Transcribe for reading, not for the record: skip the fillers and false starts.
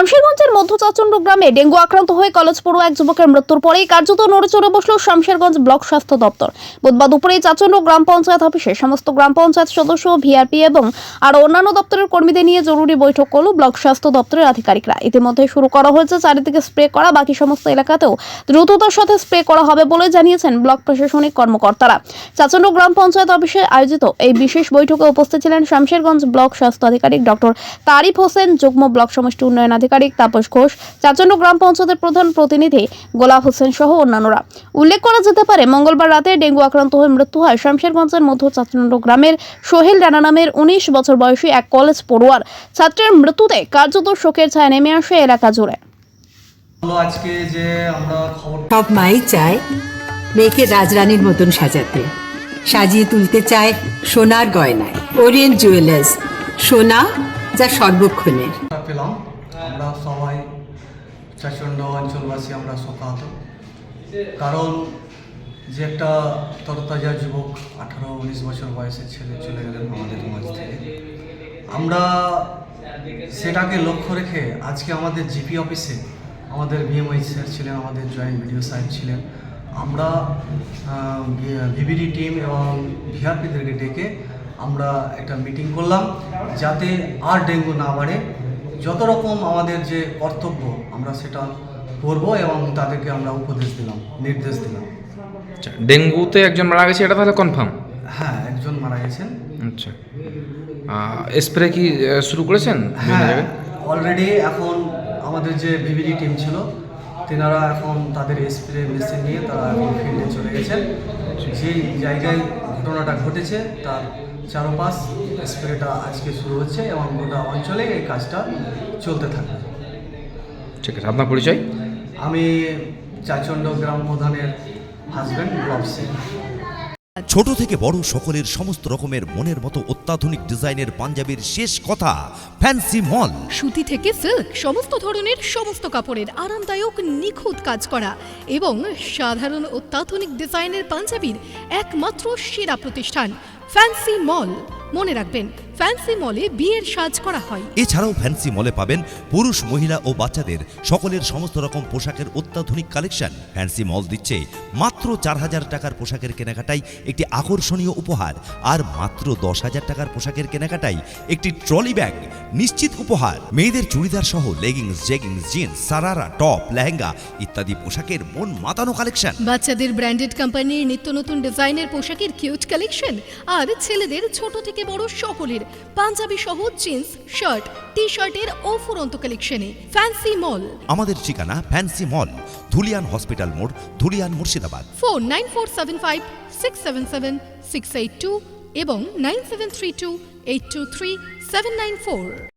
শামশেরগঞ্জের মধ্য চাচণ্ড গ্রামে ডেঙ্গু আক্রান্ত হয়ে কলেজ পড়ুয়া এক যুবকের মৃত্যুর পরেই কার্যত নড়েচড়ে বসল শামশেরগঞ্জ ব্লক স্বাস্থ্য দপ্তর। বুধবার দুপুরে চাচণ্ড গ্রাম পঞ্চায়েত অফিসে সমস্ত গ্রাম পঞ্চায়েত সদস্য, ভিআরপি এবং আরও অন্যান্য দপ্তরের কর্মীদের নিয়ে জরুরি বৈঠক করল ব্লক স্বাস্থ্য দপ্তরের আধিকারিকরা। ইতিমধ্যে শুরু করা হয়েছে চারিদিকে স্প্রে করা, বাকি সমস্ত এলাকাতেও দ্রুততার সাথে স্প্রে করা হবে বলে জানিয়েছেন ব্লক প্রশাসনিক কর্মকর্তারা। চাচণ্ড গ্রাম পঞ্চায়েত অফিসে আয়োজিত এই বিশেষ বৈঠকে উপস্থিত ছিলেন শামশেরগঞ্জ ব্লক স্বাস্থ্য আধিকারিক ডক্টর তারিফ হোসেন, যুগ্ম ব্লক সমষ্টি উন্নয়ন আধিকারিক তাপস ঘোষ, চাচণ্ড গ্রাম পঞ্চায়েতের প্রধান প্রতিনিধি গোলাপ হোসেন সহ অন্যান্যরা। উল্লেখ করা যেতে পারে, মঙ্গলবার রাতে ডেঙ্গু আক্রান্ত হয়ে মৃত্যু হয় শামশেরগঞ্জের মধ্য চাচণ্ড গ্রামের সোহেল রানা নামের 19 বছর বয়সী এক কলেজ পড়ুয়ার ছাত্রের মৃত্যুতে কার্যত শোকের ছায়া নেমে আসে এলাকা জুড়ে। আজকে যে আমরা সব মাই চায় মেয়েকে রাজরানীর মতন সাজাতে, সাজিয়ে তুলতে চায় সোনার গয়নায়। ওরিয়েন্ট জুয়েলার্স, সোনা যা সর্বক্ষণের। পেলাম আমরা সবাই চাচণ্ড অঞ্চলবাসী আমরা শোকাহত, কারণ যে একটা তরতাজা যুবক 18-19 বছর বয়সের ছেলে চলে গেলেন আমাদের মাঝ থেকে। আমরা সেটাকে লক্ষ্য রেখে আজকে আমাদের জিপি অফিসে আমাদের বিএমআই স্যার ছিলেন, আমাদের জয়েন্ট ভিডিও সাহেব ছিলেন, আমরা ভিভিডি টিম এবং ভিআরপিদেরকে ডেকে আমরা একটা মিটিং করলাম যাতে আর ডেঙ্গু না বাড়ে। যত রকম আমাদের যে কর্তব্য আমরা সেটা করব এবং তাদেরকে আমরা উপদেশ দিলাম, নির্দেশ দিলাম। আচ্ছা, ডেঙ্গুতে একজন মারা গেছে, এটা তাহলে কনফার্ম? হ্যাঁ, একজন মারা গেছেন। আচ্ছা, স্প্রে কি শুরু করেছেন? হ্যাঁ, অলরেডি এখন আমাদের যে ভিভিডি টিম ছিল তেনারা এখন তাদের স্প্রে মেশিন নিয়ে তারা এখন ফিল্ডে চলে গেছেন। যেই জায়গায় ঘটনাটা ঘটেছে তার চারপাশ স্প্রেটা আজকে শুরু হচ্ছে এবং গোটা অঞ্চলে এই কাজটা চলতে থাকবে। ঠিক আছে, আপনার পরিচয়? আমি চাচণ্ড গ্রাম প্রধানের হাজব্যান্ড গোলাপ সিং। ছোট থেকে বড় সকলের সমস্ত রকমের মনের মতো অত্যাধুনিক ডিজাইনের পাঞ্জাবির শেষ কথা ফ্যান্সি মল। সুতি থেকে সিল্ক, সমস্ত ধরনের সমস্ত কাপড়ের আরামদায়ক নিখুঁত কাজ করা এবং সাধারণ অত্যাধুনিক ডিজাইনের পাঞ্জাবির একমাত্র সেরা প্রতিষ্ঠান ফ্যান্সি মল। মনে রাখবেন, ফ্যান্সি মলে বিয়ের সাজ করা হয়। এছাড়াও ফ্যান্সি মলে পাবেন পুরুষ, মহিলা ও বাচ্চাদের সকলের সমস্ত রকম পোশাকের অত্যাধুনিক কালেকশন। ফ্যান্সি মল দিচ্ছে মাত্র 4000 টাকার পোশাকের কেনাকাটায় একটি আকর্ষণীয় উপহার, আর মাত্র 10,000 টাকার পোশাকের কেনাকাটায় একটি ট্রলি ব্যাগ নিশ্চিত উপহার। মেয়েদের চুড়িদার সহ leggings, jeggings, jeans, sharara, top, lehenga ইত্যাদি পোশাকের মন মাতানো কালেকশন। বাচ্চাদের ব্র্যান্ডেড কোম্পানির নিত্য নতুন ডিজাইনের পোশাকের কিউট কালেকশন, আর ছেলেদের ছোট থেকে বড় সকলের পাঞ্জাবি সহ জিন্স, শার্ট, টি শার্টের অফুরন্ত কালেকশনে ফ্যান্সি মল। আমাদের ঠিকানা ফ্যান্সি মল, ধুলিয়ান হসপিটাল মোড়, ধুলিয়ান, মুর্শিদাবাদ। ফোন 9475677682 এবং 9732823794।